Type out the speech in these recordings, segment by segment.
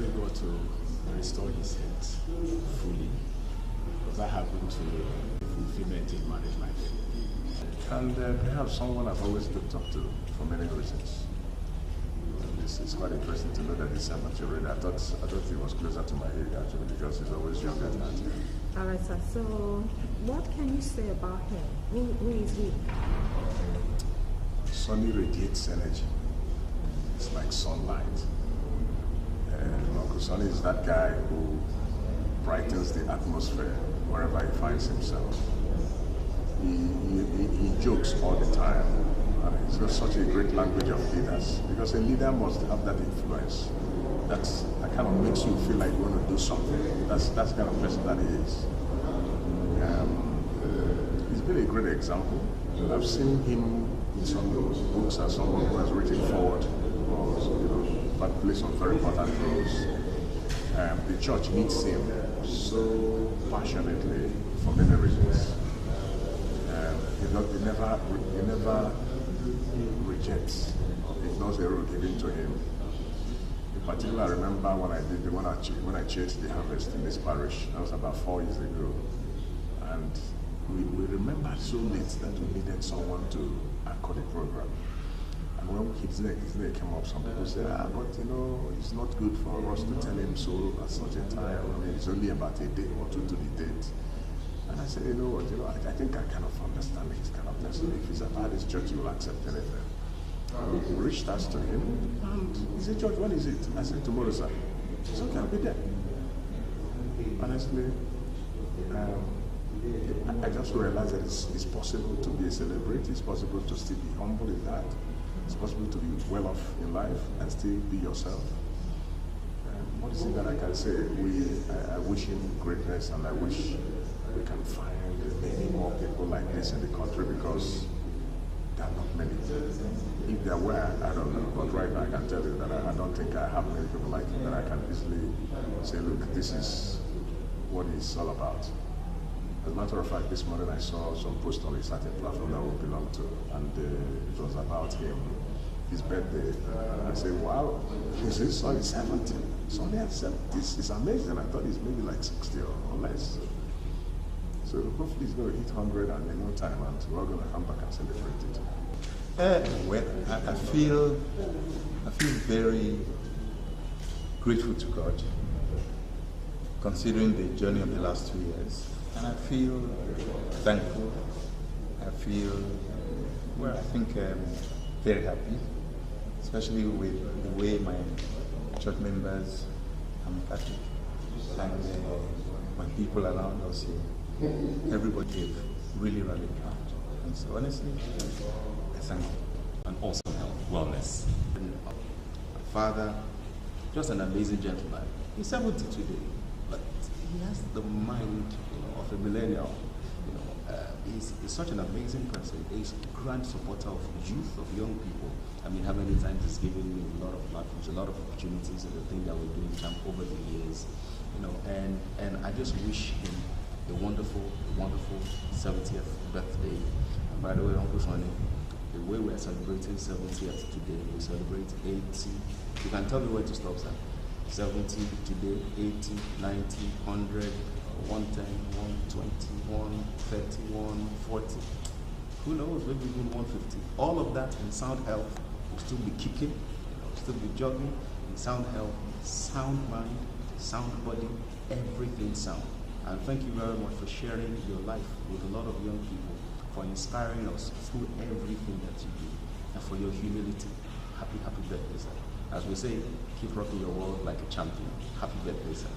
pray God to restore his health fully, because I happen to fulfillment in marriage life. And perhaps someone I've always looked up to for many reasons. It's quite interesting to know that he's amateur. I thought he was closer to my age actually, because he's always younger than I am. All right, sir. So, what can you say about him? Who is he? Sonny radiates energy. It's like sunlight. Uncle Sonny is that guy who brightens the atmosphere wherever he finds himself. He jokes all the time. He's got such a great language of leaders, because a leader must have that influence. That kind of makes you feel like you want to do something. That's the kind of person that he is. He's been a great example. I've seen him in some books as someone who has written forward, but plays some very important roles. The church needs him so passionately for many reasons. He never rejects or ignores a role given to him. In particular, I remember when I chased the harvest in this parish. That was about 4 years ago, and we remembered so late that we needed someone to anchor the program. And when his name came up, some people said, but it's not good for us to tell him so at such a time. I mean, it's only about a day or two to the date. And I said, I think I kind of understand his kind of person. If he's about his church, he will accept anything. We reached out to him, and he said, George, when is it? I said, tomorrow, sir. He said, okay, I'll be there. Honestly, I just realized that it's possible to be a celebrity. It's possible to still be humble in that. It's possible to be well off in life and still be yourself. What is it that I can say? I wish him greatness, and I wish we can find many more people like this in the country, because there are not many. If there were, I don't know, but right now I can tell you that I don't think I have many people like him that I can easily say, look, this is what it's all about. As a matter of fact, this morning I saw some post on a certain platform that we belong to, and it was about him, his birthday. I said, wow, his son is 70. Sonny at 70. This is amazing. I thought he's maybe like 60 or less. So hopefully he's going to hit 100 and in no time, and we're going to come back and celebrate it. Well, I feel very grateful to God, considering the journey of the last 2 years. And I feel thankful. I feel, well, I think very happy, especially with the way my church members, I'm Catholic, and my people around us here, everybody gave really proud. And so honestly, I thank you. And awesome health, wellness. And father, just an amazing gentleman. He's 70 today, but he has the mind of a millennial. He's such an amazing person. He's a grand supporter of youth, of young people. I mean, how many times he's given me a lot of platforms, a lot of opportunities, and the thing that we're doing camp over the years, and I just wish him a wonderful 70th birthday. And by the way, Uncle Sonny, the way we're celebrating 70th today, we celebrate 80. You can tell me where to stop, sir. 70 today, 80, 90, 100, 110, 120, 130, 140. Who knows, maybe even 150. All of that in sound health will still be kicking, still be jogging in sound health, sound mind, sound body, everything sound. And thank you very much for sharing your life with a lot of young people, for inspiring us through everything that you do, and for your humility. Happy birthday, sir. As we say, keep rocking your world like a champion. Happy birthday, sir.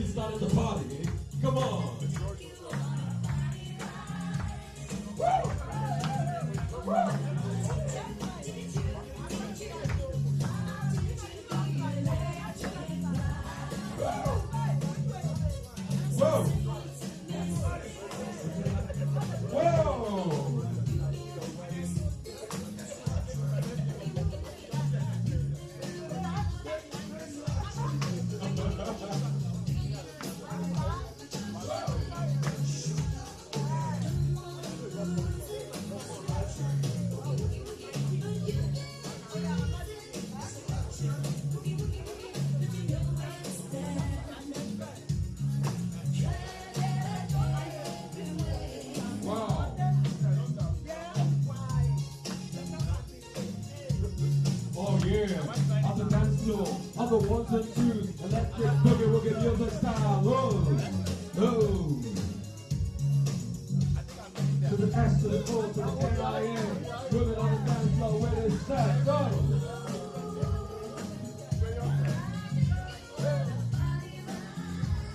started the party. Come on. Whoa! Whoa! On the dance floor, on the ones and twos, electric boogie woogie music style. Whoa, whoa. To the S, to the O, to the K-I-N. Moving on the dance floor with his set. Go.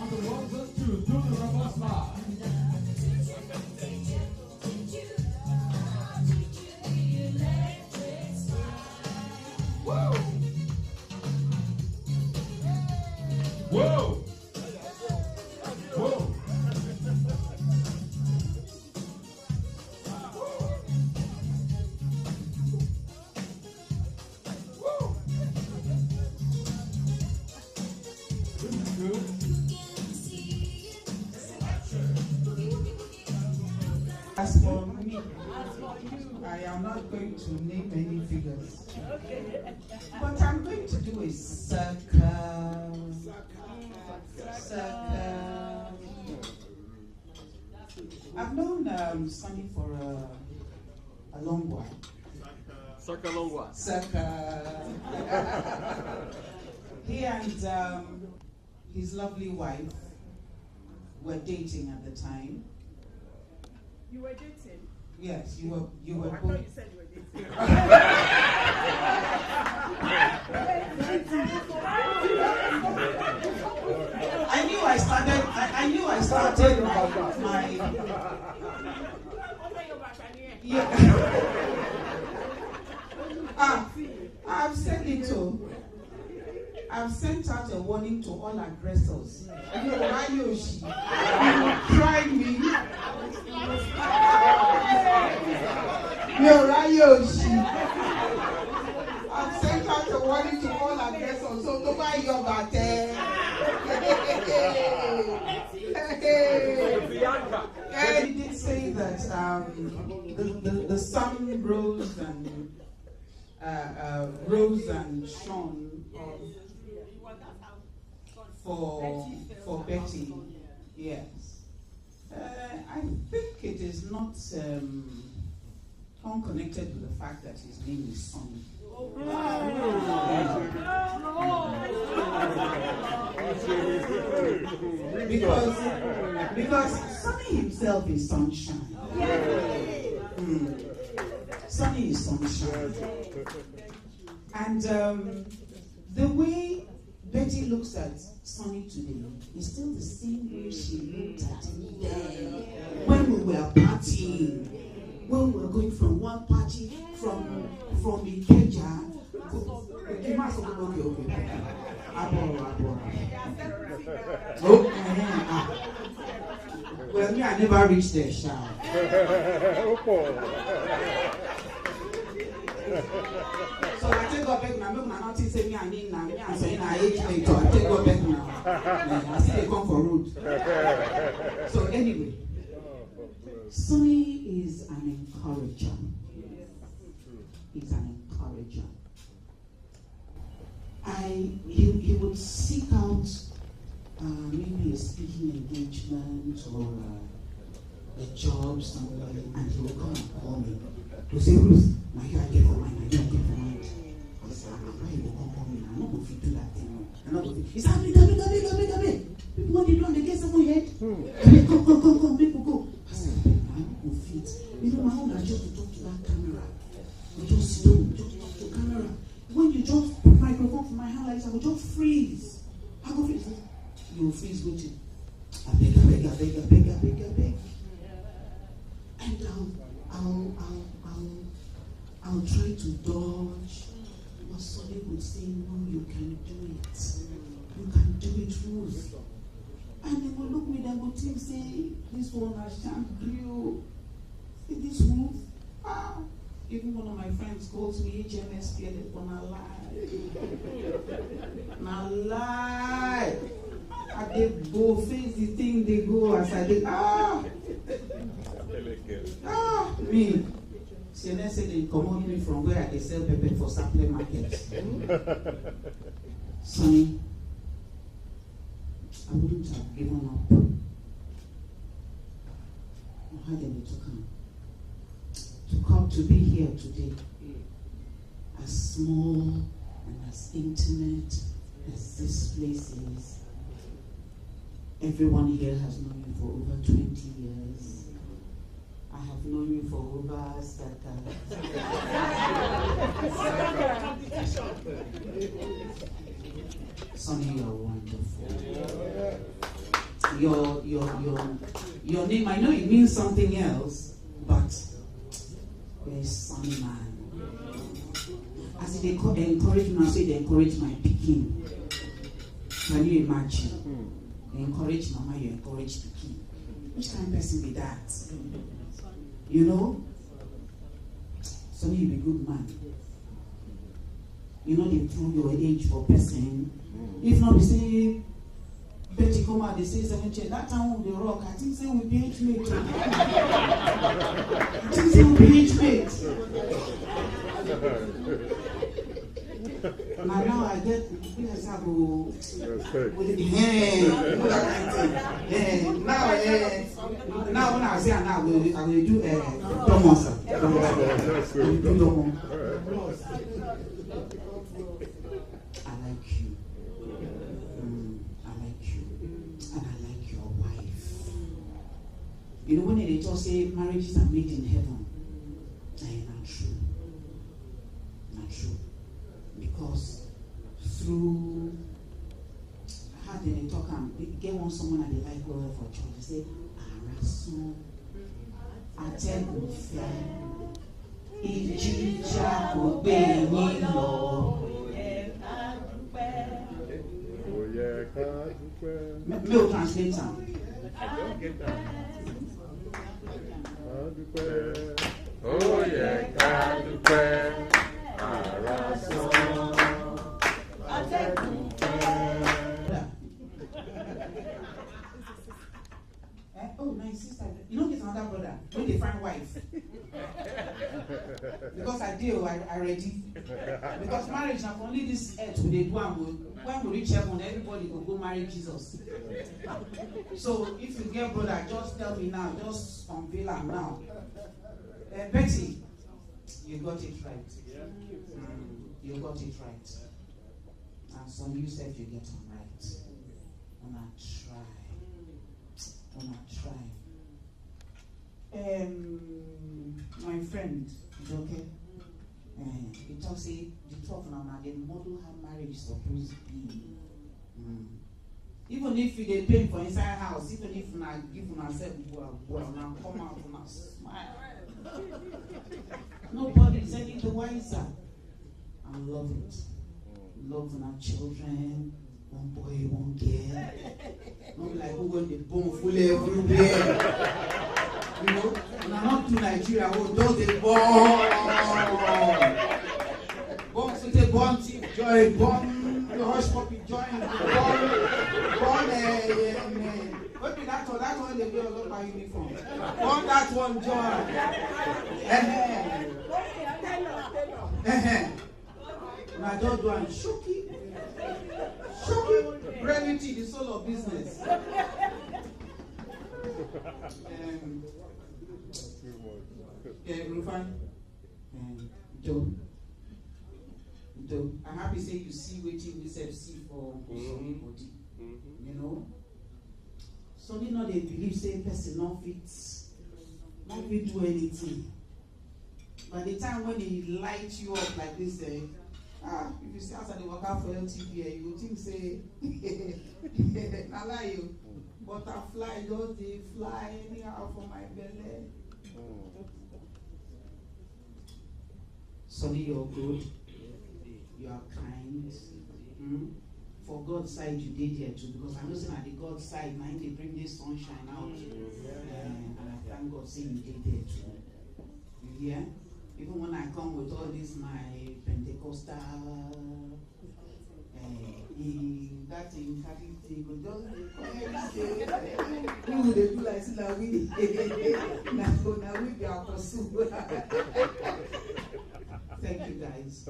On the ones and twos, do the rumba slide. Whoa! Whoa! Whoa! Whoa! This is good. As for me, I am not going to name any figures. But I'm going to do a circle. I've known Sonny for a long while. Circle long while. Circle. He and his lovely wife were dating at the time. You were dating? Yes, you were I both. thought you said you were dating. I knew I started my yeah. I've said it too. I've sent out a warning to all aggressors. Yoshi, try me. Yoshi. I've sent out a warning to all aggressors. So don't buy your battle. He did say that the sun rose and shone for Betty. Yes. I think it is not unconnected to the fact that his name is Sonny. Because Sonny himself is sunshine. Sonny is sunshine. And the way Betty looks at Sonny today is still the same way she looked at him then when we were partying. When we were going from one party from Ikeja. Well, me, I never reached there, Sha. So I take up back now. I'm not saying me and him now. Me and saying I age later. I take up back now. I see they come for road. So anyway, Sonny is an encourager. He's an encourager. He would seek out maybe a speaking engagement or a job somewhere, and he will come and call me to say, Ruth, now you are get for mine, I don't get for mine. I said, why you will come me? I'm not going to do that thing. I'm not going to. He said, come. People want to do, and they get someone head. Come, people go. I said, I'm not going to fit. You know, my own is just to talk to that camera. You just sit down, just talk to camera. When you just put microphone from my hand like this, I will just freeze. I go freeze. you freeze waiting. I beg, I beg, I beg, I beg, I beg, I beg. And I'll try to dodge. But somebody would say, no, you can do it. You can do it, Ruth. And they will look me, they will think, say, this one has shan't grew. See this Ruth? Ah. Even one of my friends calls me HMS Spirit, but not lie. Not lie. I did go face the thing they go as I did. Me. CNN said they command me from where I sell pepper for supply markets. Sonny, I wouldn't have given up. I had them to come to be here today. As small and as intimate as this place is, everyone here has known you for over 20 years. I have known you for over Sonny, you're wonderful. Your name, I know it means something else, but you're a Sonny man. As they encourage me, I say they encourage my picking. Can you imagine? They encourage mama, you encourage picking. Which kind of person be that? You know? Sonny, you be a good man. You know they throw your age for person. If not, they say, Betty come out, they say 17. That time with the rock, I think say we be age mate. I think say we be age mate. Now I get yes, I go with the hand. Now when I say I will do Thomas. I like you. I like you. And I like your wife. You know when they just say marriages are made in heaven, not true. Not true. Because through how they talk and they get one someone that they like well for church, they say, Araso, Ategufe, Ijija Obenilo. May translate some. Oh yeah, Kadupe. Oh, my sister, you know, there's another brother when they find wife. Because I do, I ready. Because marriage, not only this earth, we do when we reach heaven, everybody will go marry Jesus. So if you get brother, just tell me now, just unveil him now. Betty, you got it right. You got it right. And some you said you get it right. And I try. My friend, okay? He talks say the talk now the model how marriage is supposed to be. Even if they pay for inside house, even if I give myself well, now come out and smile. Nobody is any the wiser. I love it. Love our children. One boy, one girl. Not like who when they born fully everywhere. You know, and I'm not to Nigeria, who does it born. Born to say born chief joy, born the hush puppy joy, born maybe that one they wear a lot of uniform. Born that one joy. And I just do and shocky. Reality, the soul of business. Rufan, Joe, I'm happy to say you see waiting this FC for anybody. You know? So they know they believe say person not fit do anything. By the time when they light you up like this, If you see us at the workout for LTV, you would think say, I lie you. Butterfly, just they fly anyhow for my belly. Sonny, you're good. You are kind. For God's side, you did here too, because I know saying at the God's side, now they bring this sunshine out. And I thank God saying you did there too. You hear? Even when I come with all this, my Pentecostal, that thing, go just who would they do like say now we be apostle. Thank you guys,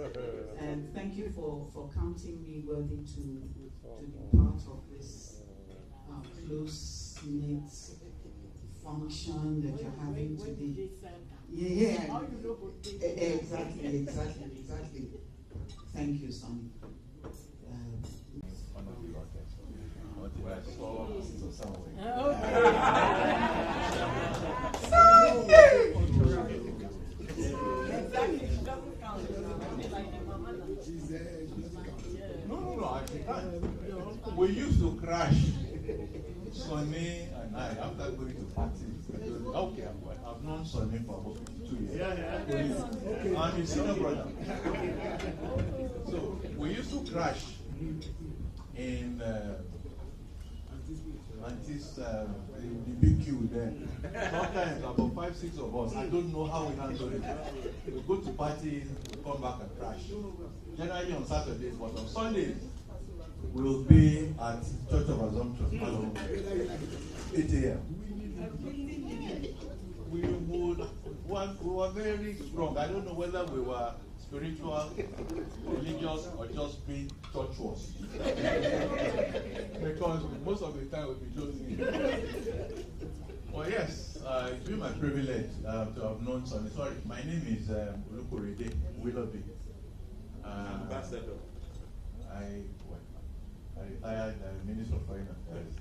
and thank you for counting me worthy to be part of this close knit function that you're having today. Yeah. Exactly. Thank you, Sonny. No, we used to crash. Sonny and I, after going to parties, okay, I've known Sonny for about 52 years. Yeah. And his senior brother. So we used to crash in the big queue there. Sometimes about 5-6 of us. I don't know how we handle it. We go to parties, we come back and crash. Generally on Saturdays, but on Sundays we'll be at Church of Assumption, 8 a.m. We were very strong. I don't know whether we were spiritual, religious, or just being tortuous. Because most of the time we'll be closing. Well, yes, it's been my privilege to have known Sonny. Sorry, my name is Olukorede Willoughby. Ambassador. I retired Minister of Foreign Affairs.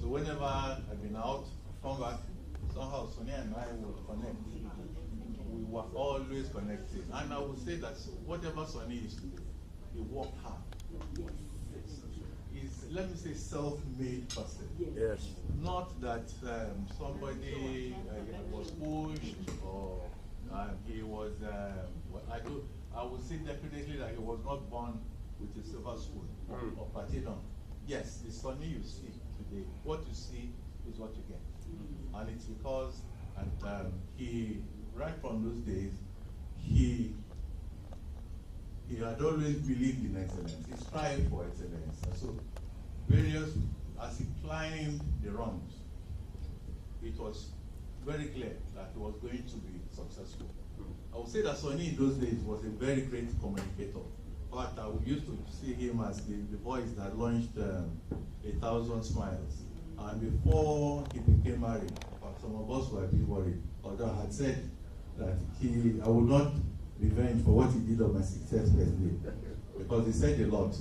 So whenever I've been out, come back, somehow Sonny and I will connect. We were always connected. And I would say that whatever Sonny is, he worked hard. He's, let me say, self-made person. Yes. Not that somebody was pushed or he was, I would say definitely that he was not born with a silver spoon or platinum. Yes, the Sonny you see today, what you see is what you get. And it's because he, right from those days, he had always believed in excellence. He strived for excellence. And so, as he climbed the rungs, it was very clear that he was going to be successful. I would say that Sonny in those days was a very great communicator. But we used to see him as the voice that launched 1,000 Smiles. And before he became married, some of us were a bit worried. Although I had said that I would not revenge for what he did on my 60th birthday, because he said a lot.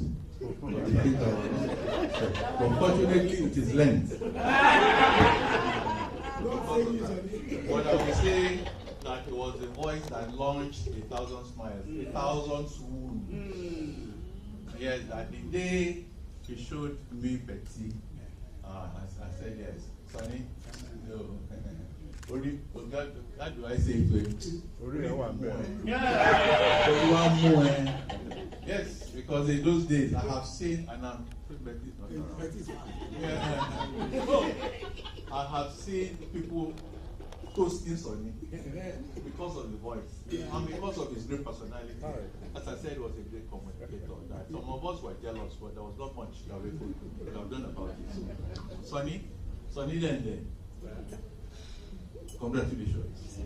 Unfortunately, it is length. What I would say that it was the voice that launched 1,000 Smiles, 1,000 swoon. Yes, that the day he showed me Betty, I said yes. Sonny, no. How do I say it to him? Yes, because in those days I have seen, and I have seen people toasting Sonny because of the voice and because of his great personality. As I said, he was a great communicator. That some of us were jealous, but there was not much that we could have done about it. Sonny then. Congratulations.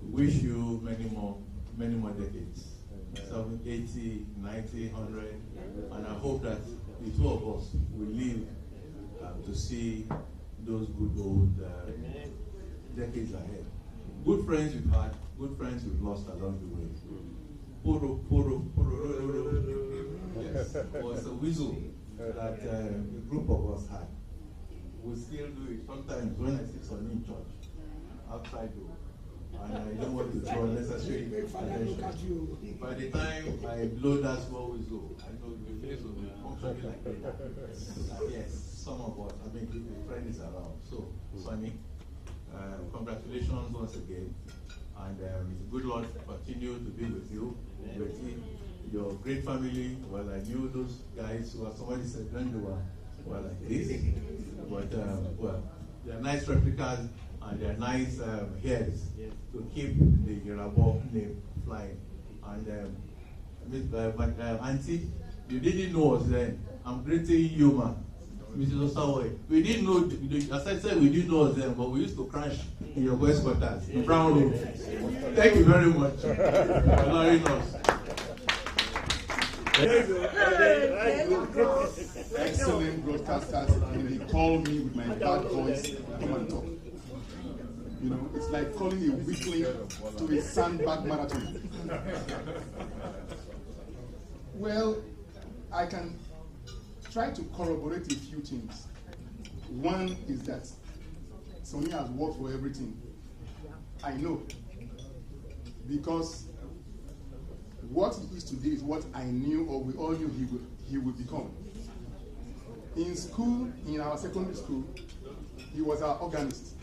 Wish you many more decades. 70, 80, 90, 100. And I hope that the two of us will live to see those good old decades ahead. Good friends we've had, good friends we've lost along the way. Yes, was a whistle that a group of us had. We still do it sometimes when I see Sonny in church, outside and I don't want to draw unnecessary attention. By the time I blow that small whistle, I know the place will be functioning like that. Yes, some of us, I mean, the friend is around. So, Sonny, congratulations once again. And good Lord continue to be with you, with your great family. Well, I knew those guys who, somebody said when they were like this, but well, they're nice replicas and they're nice heads to keep the Yoruba name flying. And Auntie, you didn't know us then. I'm greeting you, man. Mrs. Osawe. We didn't know, as I said, we didn't know us then, but we used to crash in your West quarters, in Brown Room. Thank you very much for allowing us. Excellent broadcasters, and they call me with my bad voice, come and talk. You know, it's like calling a weakling to a sandbag marathon. Well, I can try to corroborate a few things. One is that Sonny has worked for everything. I know. Because what he is today is what I knew, or we all knew he would become. In school, in our secondary school, he was our organist.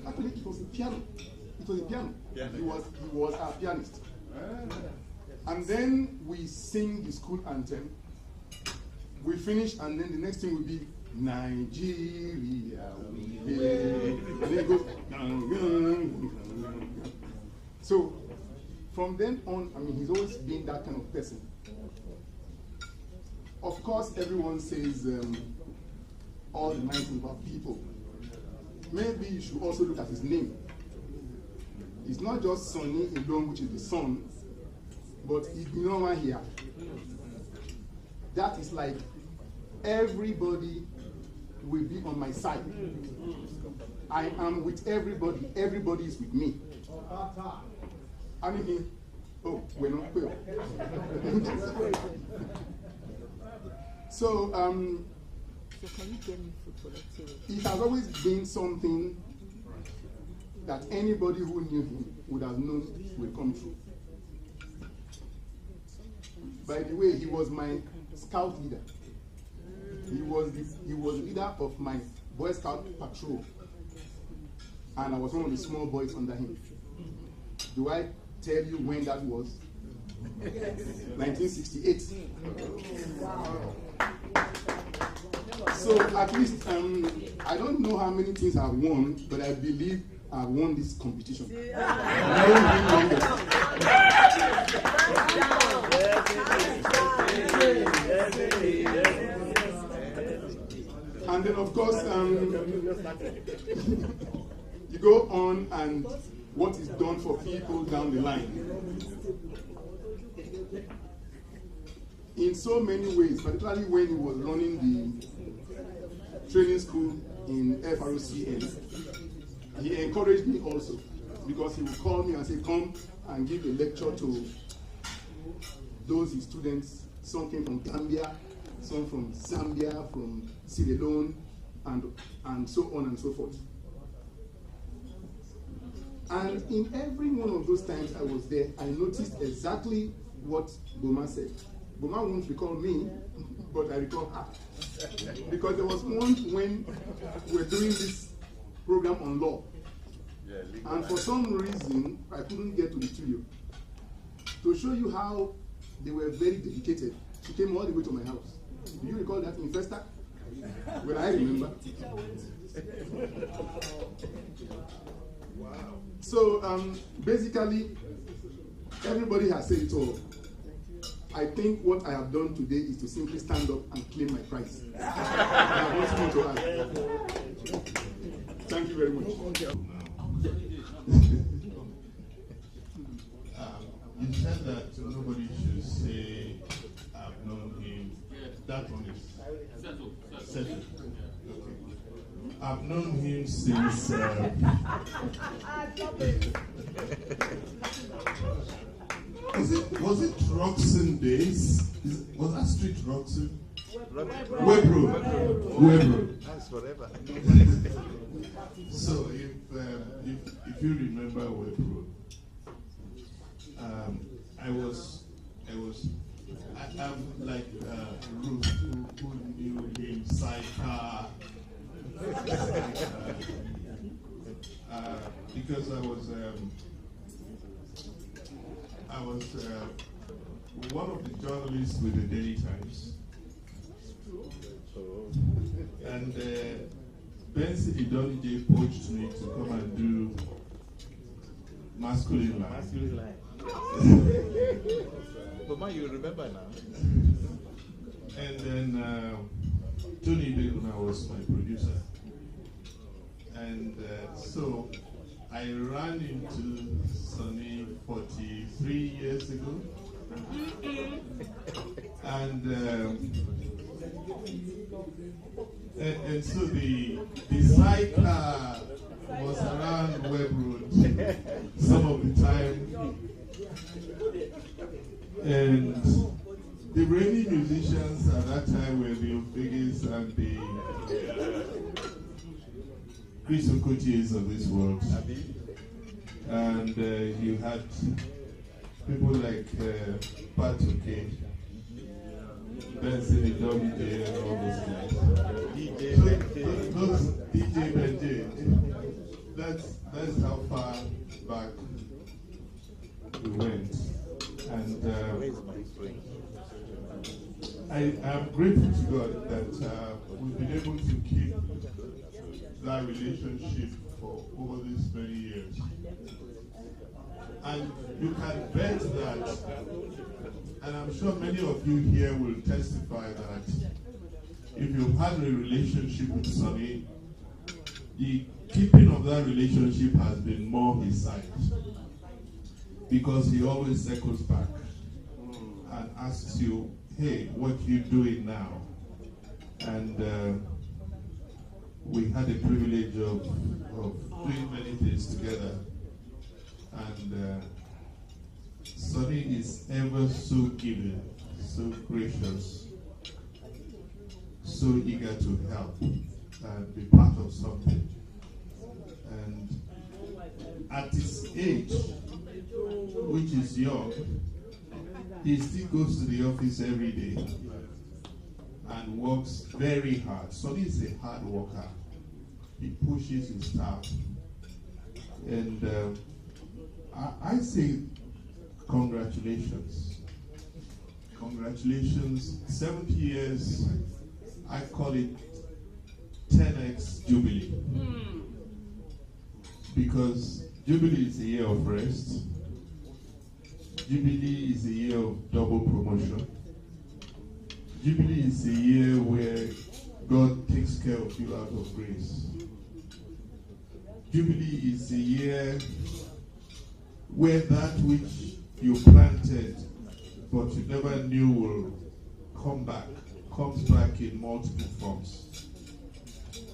Actually, it was a piano. It was a piano. He was our pianist. And then we sing the school anthem. We finish, and then the next thing will be Nigeria. And then it goes. So from then on, I mean, he's always been that kind of person. Of course, everyone says all the nice things about people. Maybe you should also look at his name. It's not just Sonny alone, which is the son, but Ignoma here. That is like everybody will be on my side. I am with everybody. Everybody is with me. I mean, oh, we're not clear. So, can you get me food for the table? It has always been something that anybody who knew him would have known will come true. By the way, he was my scout leader. He was the leader of my Boy Scout patrol, and I was one of the small boys under him. Do I tell you when that was? 1968. So at least I don't know how many things I've won, but I believe I've won this competition. And then of course, you go on and what is done for people down the line. In so many ways, particularly when he was running the training school in FROCN, he encouraged me also, because he would call me and say, come and give a lecture to those his students. Some came from Gambia, some from Zambia, from Sierra Leone, and so on and so forth. And in every one of those times I was there, I noticed exactly what Boma said. Boma won't recall me, but I recall her. Because there was one when we were doing this program on law. And for some reason, I couldn't get to the studio. To show you how they were very dedicated, she came all the way to my house. Do you recall that in Festa? Well, I remember. So basically, everybody has said it all. I think what I have done today is to simply stand up and claim my prize. I have nothing more to add. Thank you very much. You said that nobody should say I've known him. That one is settled. Okay. I've known him since was it Roxon days? Was that street Roxon? Web Road. That's forever. So if you remember Web Road, I'm like Ruth, who knew him, Saika, because I was one of the journalists with the Daily Times, and Benson Idonije poached me to come and do Masculine Line. But man, you remember now. And then Tony Beguna was my producer. And so I ran into Sonny 43 years ago. And so the cycle was around Web Road some of the time. And the reigning musicians at that time were the Ophegis and the Chris Okoties of this world. And you had people like Pat Oke, Benson Idonije, and all those guys. Those DJ Benji, that's how far back we went. And I'm grateful to God that we've been able to keep that relationship for over these many years. And you can bet that, and I'm sure many of you here will testify that if you've had a relationship with Sonny, the keeping of that relationship has been more his side. Because he always circles back and asks you, hey, what are you doing now? And we had the privilege of doing many things together. And Sonny is ever so giving, so gracious, so eager to help and be part of something. And at his age, which is young, he still goes to the office every day and works very hard. Sonny is a hard worker. He pushes his staff. And I say congratulations. Congratulations. 70 years, I call it 10x Jubilee. Because Jubilee is a year of rest. Jubilee is a year of double promotion. Jubilee is a year where God takes care of you out of grace. Jubilee is a year where that which you planted but you never knew will come back, comes back in multiple forms.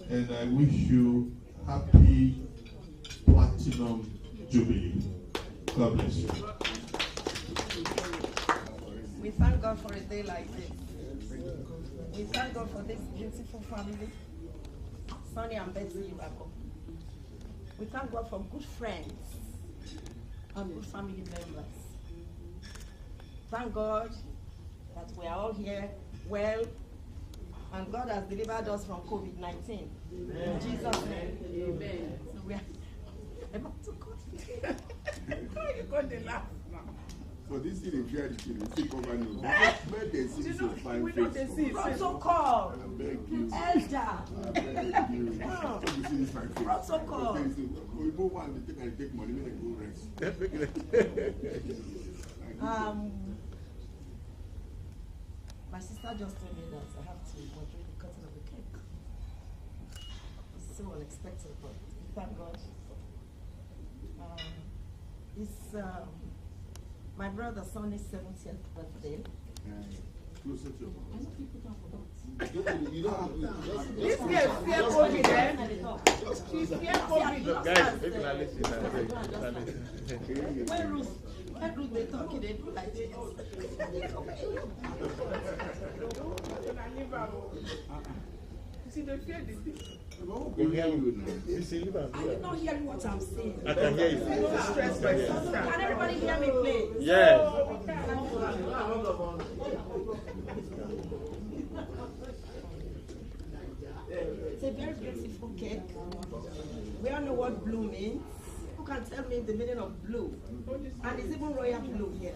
And I wish you happy Platinum Jubilee. God bless you. We thank God for a day like this. We thank God for this beautiful family, Sonny and Betty Ibako. We thank God for good friends and good family members. Thank God that we are all here well, and God has delivered us from COVID-19. In Jesus' name. Amen. So we are about to go. You got the laugh now. So this thing is very difficult. You think over news. Where they see so fine we don't see protocol. I beg you. Elder. I beg you. You see this fine face. Protocol. We go one, they take money, we go rest. My sister just told me that I have to moderate the cutting of the cake. It's so unexpected, but thank God. It's my brother Sonny's 70th birthday. Closer to I know people don't forget. you don't have to. This girl fear COVID, eh? She's fear COVID. Guys, people are listening. When Ruth they talking, they do like this. see the fear this thing. We hear you now. Are you not hearing what I'm saying? I can hear you. Don't stress my sister. Can everybody hear me, please? Yes. It's a very beautiful cake. We all know what blue means. Who can tell me the meaning of blue? And it's even royal blue here.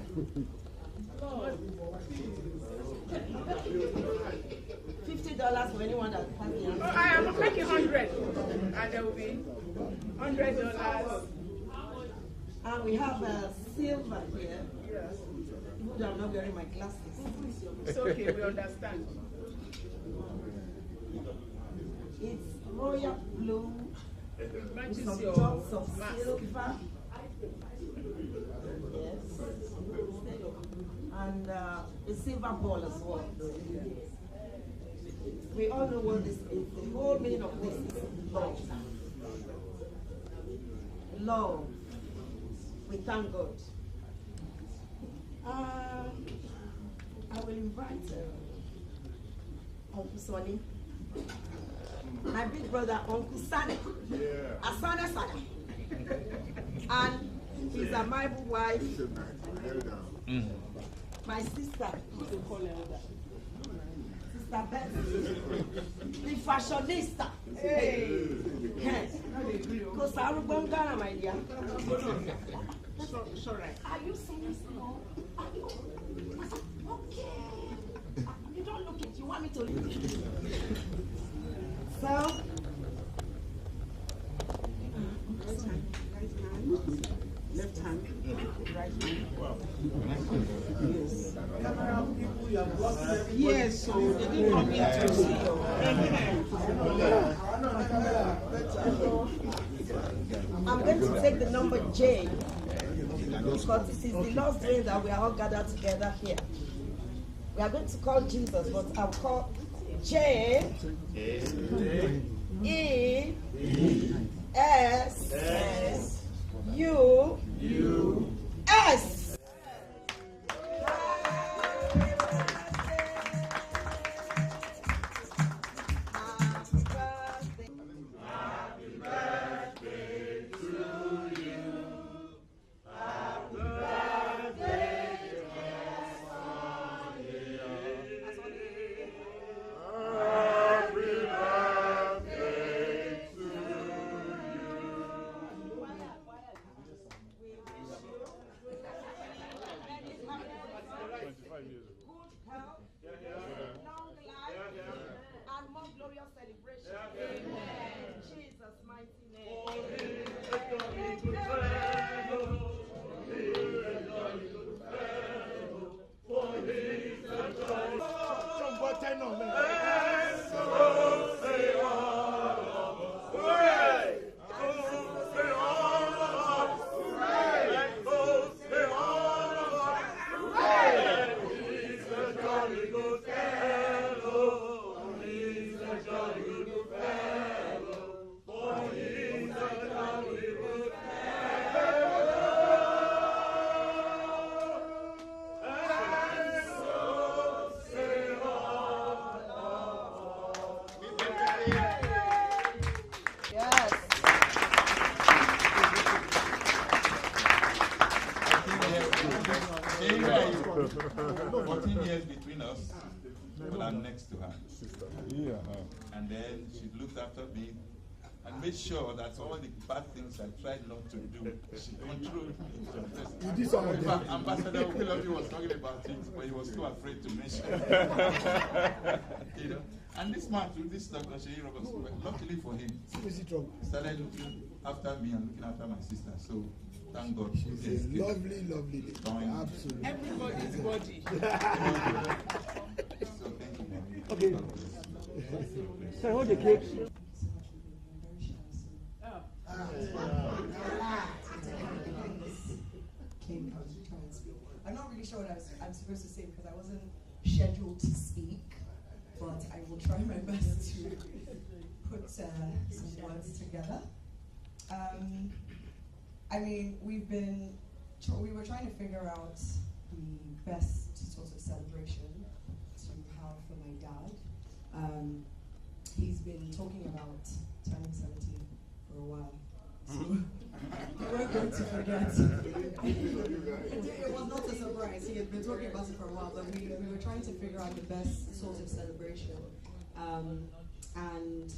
$50 for anyone that has the answer. I am making 100, and there will be $100. And we have a silver here. Even though I'm not wearing my glasses. It's okay, we understand. It's royal blue with some your dots of mask. silver. Yes. And a silver ball as well. We all know what this is. The whole meaning of this is love. Love. We thank God. I will invite Uncle Sonny, my big brother Uncle Sane, Asane Sane, and his amiable wife, my sister, Sister Betty, the fashionista. Hey, because I'm going to my dear. Sorry. Are you serious now? Okay. You don't look it. You want me to look it? So, left hand, right hand. Yes. Yes, so they didn't come here to see you. I'm going to take the number J because this is the last day that we are all gathered together here. We are going to call Jesus, but I'll call J E S U S. And then she looked after me and made sure that all the bad things I tried not to do, she controlled me. You did some of them. Ambassador Okelobi was talking about it, but he was too afraid to mention it. You know? And this man, through this Dr. Sheyi Roberts, luckily for him, he started looking after me and looking after my sister. So thank God. She's a lovely, lovely lady. Absolutely. Everybody's body. So thank you, man. Okay. So hold the cake. I'm not really sure what I'm supposed to say because I wasn't scheduled to speak, but I will try my best to put some words together. I mean, we were trying to figure out the best sort of celebration to have for my dad. he's been talking about turning 70 for a while. So we're going to forget. It was not a surprise. He had been talking about it for a while, but we were trying to figure out the best sort of celebration. And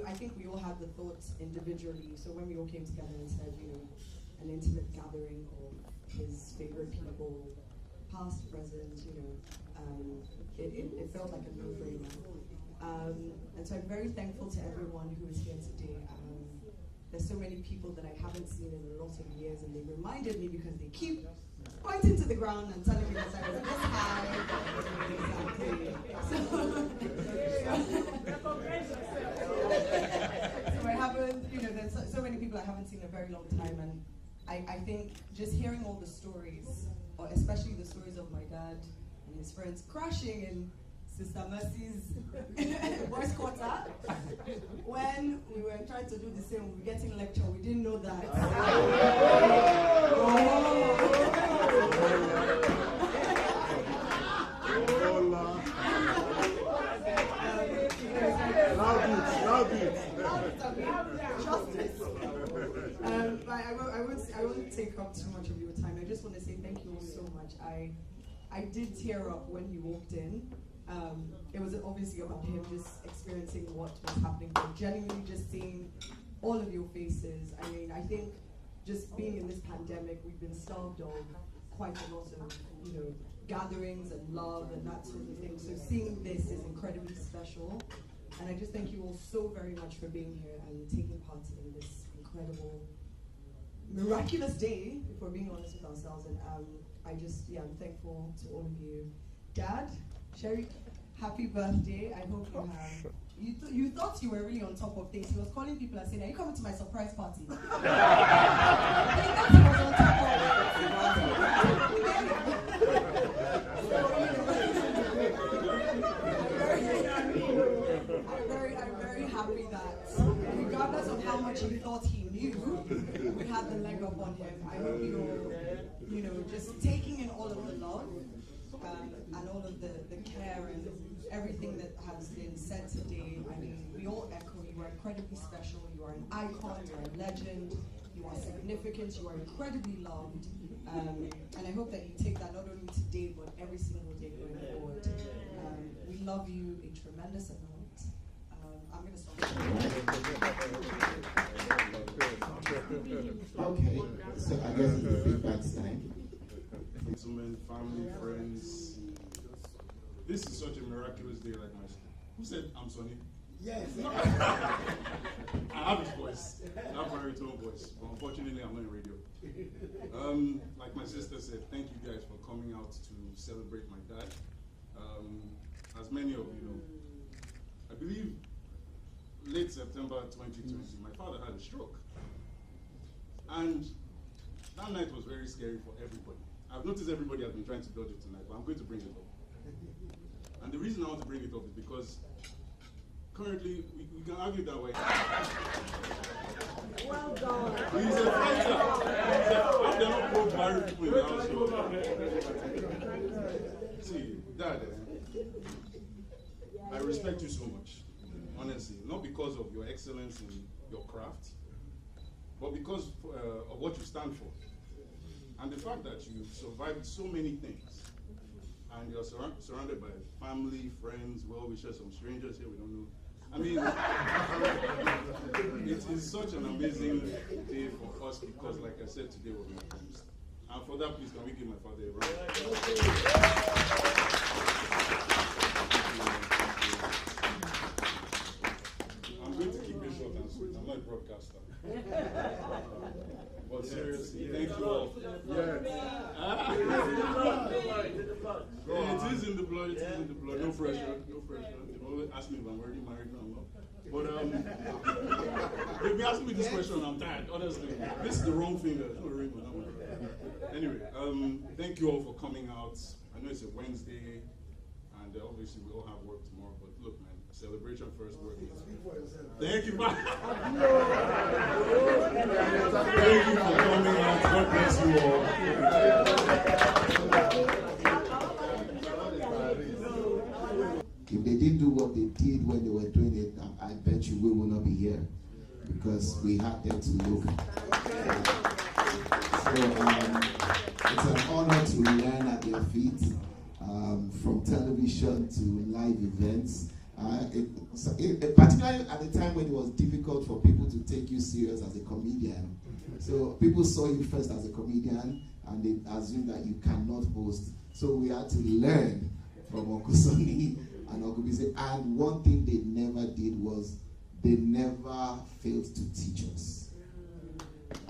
I think we all had the thoughts individually. So when we all came together and said, an intimate gathering of his favorite people, past, present, it felt like a no-brainer. And so I'm very thankful to everyone who is here today. There's so many people that I haven't seen in a lot of years, and they reminded me because they keep pointing to the ground and telling me that I was this high. So I haven't, there's so many people I haven't seen in a very long time, and I think just hearing all the stories, or especially the stories of my dad and his friends crashing in Sister Mercy's boys' quarter, when we were trying to do the same, we were getting lecture, we didn't know that. Justice. I won't take up too much of your time. I just want to say thank you all so much. I did tear up when he walked in. It was obviously about him just experiencing what was happening, but genuinely just seeing all of your faces. I mean, I think just being in this pandemic, we've been starved of quite a lot of, gatherings and love and that sort of thing. So seeing this is incredibly special. And I just thank you all so very much for being here and taking part in this incredible, miraculous day, if we're being honest with ourselves. And I'm thankful to all of you. Dad, Sherry, happy birthday. I hope you have. You thought you were really on top of things. He was calling people and saying, "Are you coming to my surprise party?" He thought he was on top of I'm very happy that regardless of how much he thought he knew, we had the leg up on him. I hope you're, just taking in all of the love. And all of the care and everything that has been said today. I mean, we all echo, you are incredibly special, you are an icon, you are a legend, you are significant, you are incredibly loved. And I hope that you take that not only today, but every single day going forward. We love you a tremendous amount. I'm going to stop. Okay, so I guess it's the feedback time. Gentlemen, family, friends. This is such a miraculous day, like my. Who said I'm Sonny? Yes. No. I have his voice. I have my baritone voice, but unfortunately, I'm not in radio. Like my sister said, thank you guys for coming out to celebrate my dad. As many of you know, I believe late September 2020, my father had a stroke, and that night was very scary for everybody. I've noticed everybody has been trying to dodge it tonight, but I'm going to bring it up. And the reason I want to bring it up is because currently, we can argue that way. Well done. He's a fighter. They're not both married people in the household. See, Dad, I respect you so much, honestly. Not because of your excellence in your craft, but because of what you stand for. And the fact that you've survived so many things, and you're surrounded by family, friends, well-wishers, some strangers here we don't know. I mean, it is such an amazing day for us because, like I said, today was my friends. And for that, please, can we give my father a round? I'm going to keep it short and sweet. I'm not a broadcaster. But seriously, thank you all. Yeah. It is in the blood, it is in the blood. No pressure, no pressure. They always ask me if I'm already married or not. But they've been asking me this question, I'm tired, honestly. This is the wrong finger. It's not a ring, but I'm married. Anyway, thank you all for coming out. I know it's a Wednesday, and obviously we all have work tomorrow, but look, man, celebration first, work later. Thank you, man. Thank you for coming out. God bless you all. If they didn't do what they did when because we had them to look. It's an honor to learn at their feet, from television to live events. Particularly at the time when it was difficult for people to take you serious as a comedian. So people saw you first as a comedian and they assumed that you cannot host. So we had to learn from Uncle Sonny and Uncle Bisi. And one thing they never did was they never failed to teach us.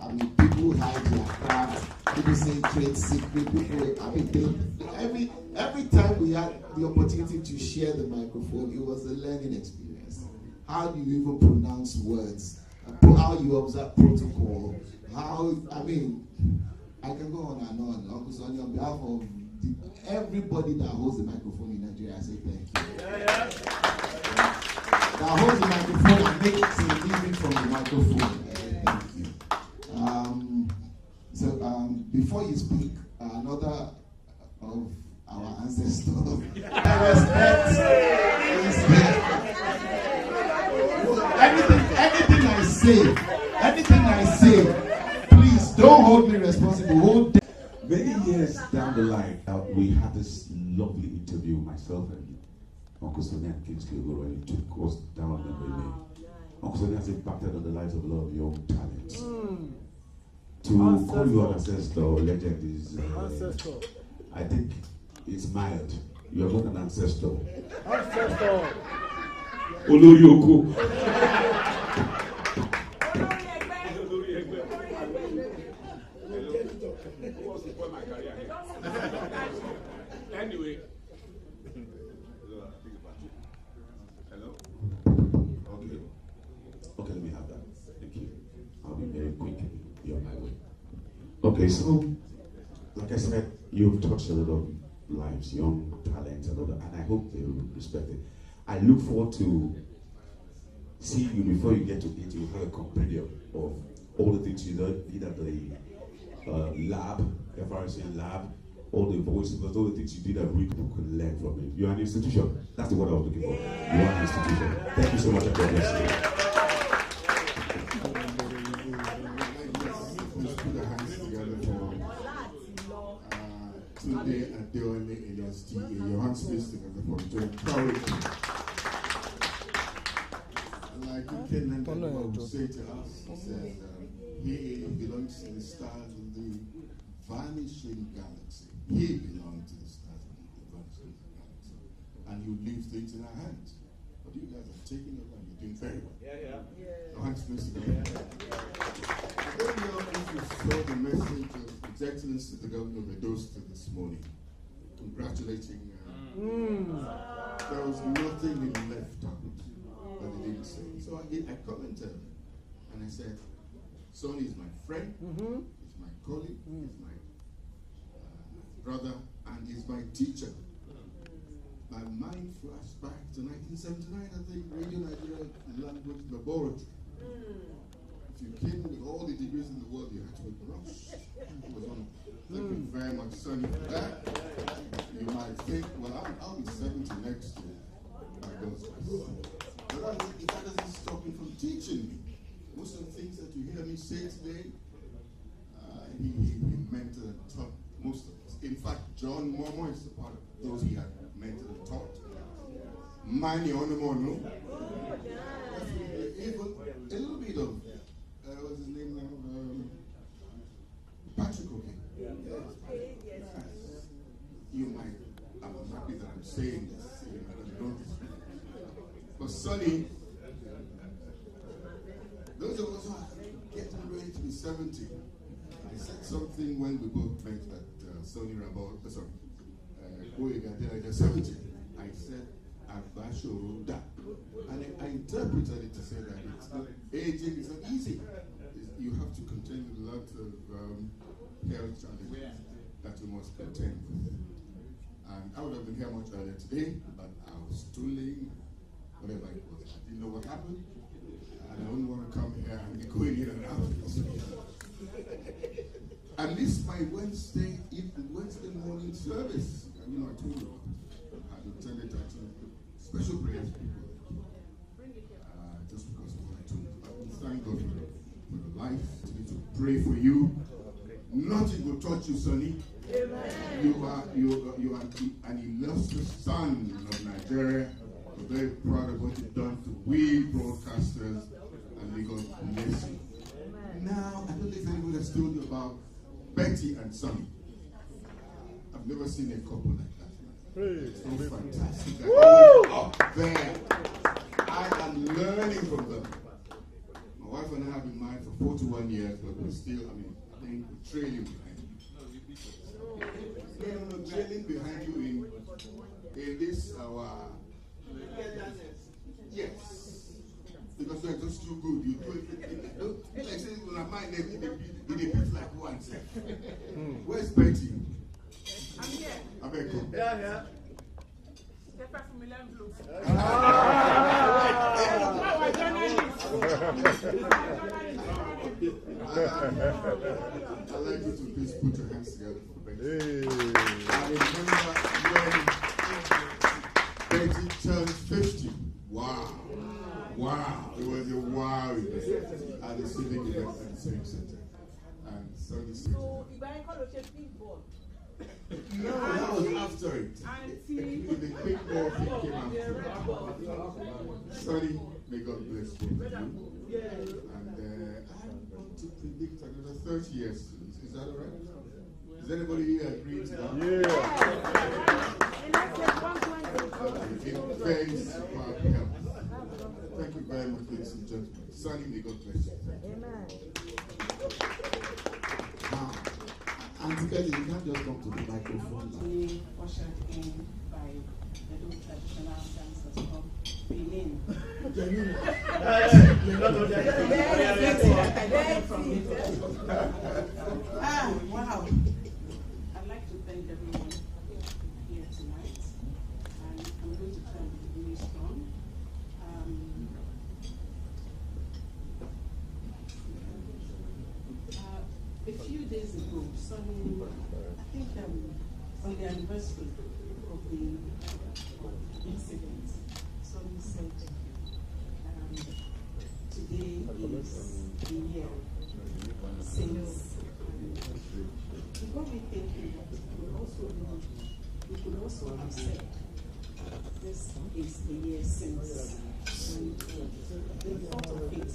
I mean, people hide their craft, people say trade secret, people, I mean, every time we had the opportunity to share the microphone, it was a learning experience. How do you even pronounce words? How you observe protocol? How, I mean, I can go on and on. Uncle Sonny, on behalf of everybody that holds the microphone in Nigeria, I say thank you. That holds the microphone and makes a living from the microphone. Thank you. Before you speak, another of our ancestors. Anything I say, please don't hold me responsible. Many years down the line, we had this lovely interview, myself and Uncle Sonny and Kingsley Ogoro, and it took us down memory lane. Uncle Sonny has impacted on the lives of a lot of young talents. To call you an ancestor or legend is, I think it's mild. You are not an ancestor. Olorioko. Anyway. Hello? Okay, let me have that. Thank you. I'll be very quick. You're my way. Okay, so, like I said, you've touched a lot of lives, young talents, and all that, and I hope they will respect it. I look forward to seeing you before you get to it. You have a compendium of all the things you did at the lab, FRCN lab, all the voices, but all the things you did that we people could learn from it. You're an institution. That's the word I was looking for. You are an institution. Thank you so much, and God bless you. Today at the only university in your hands space together for to encourage you. Like you can say to us, he says, he belongs to the stars of the vanishing galaxy. He belongs to the stars of the vanishing galaxy. And you leave things in our hands. But you guys are taking over and you're doing very well. Your hands space together. I don't know if you saw the message of His Excellency the Governor of Edo State this morning, congratulating. There was nothing he left out that he didn't say. So I commented and I said, Sonny is my friend, he's my colleague, he's my brother, and he's my teacher. My mind flashed back to 1979 at the Radio Nigeria Language Laboratory. If you came with all the degrees in the world, you had to rush. Thank you very much, Sonny, for that. You might think, well, I'll be 70 next year. By God's grace. But that doesn't stop me from teaching me. Most of the things that you hear me say today, he mentored and taught most of us. In fact, John Momo is a part of those he had mentored and taught. Mani Onomono. Even a little bit of what's his name now? Patrick O'Kane. You might, I'm happy that I'm saying this, you might not know this. But Sonny, those of us who are getting ready to be 70, I said something when we both met at Sonny Rabot, Oyegadela 70. I said, Abashoroda. And I interpreted it to say that it's not, aging is not easy. You have to contend with a lot of health challenges that you must contend with. And I would have been here much earlier today, but I was stooling, whatever it was. I didn't know what happened, and I don't want to come here and be going in and out. I missed my Wednesday morning service. I told you, I attended actually special prayers people. Just because of what I told you. But on thank God for your life. We need to pray for you. Nothing will touch you, Sonny. You are an illustrious son of Nigeria. We're very proud of what you've done to we broadcasters, and may God bless you. Now, I don't know if anyone has told you about Betty and Sonny. I've never seen a couple like that. It's so fantastic. They're always up there. I am learning from them. My wife and I have been married for 41 years, but we're still, I think we're trailing behind you. No, trailing behind you in this, yes. Because you're just too good. You do it. Like saying, when I mind them, they beat like one. Where's Betty? I'm here. I beg you. Yeah. Paper from Milan Blue. I'd like you to please put your hands together for Betty. I remember when Betty turned 50. Wow. It was a wow event at the civic event at the Civic Center. And so this So, you guys call it a big ball. No, that was after it. The quick ball thing came after. Sorry, may God bless both of you. And I want to predict another 30 years. Is that all right? Does anybody here agree to that? In very superb health. Thank you very much, ladies and gentlemen. Sonny, may God bless you. Amen. Now, Auntie Kelly, you can't just come to the microphone. We ushered in by the two traditional dancers from Benin. Wow. I'd like to thank everyone here tonight. And I'm going to try to be really strong. A few days ago, I think on the anniversary of the incident, Sonny said today is the year since. It got me thinking that we could also have said this is the year since. And the thought of it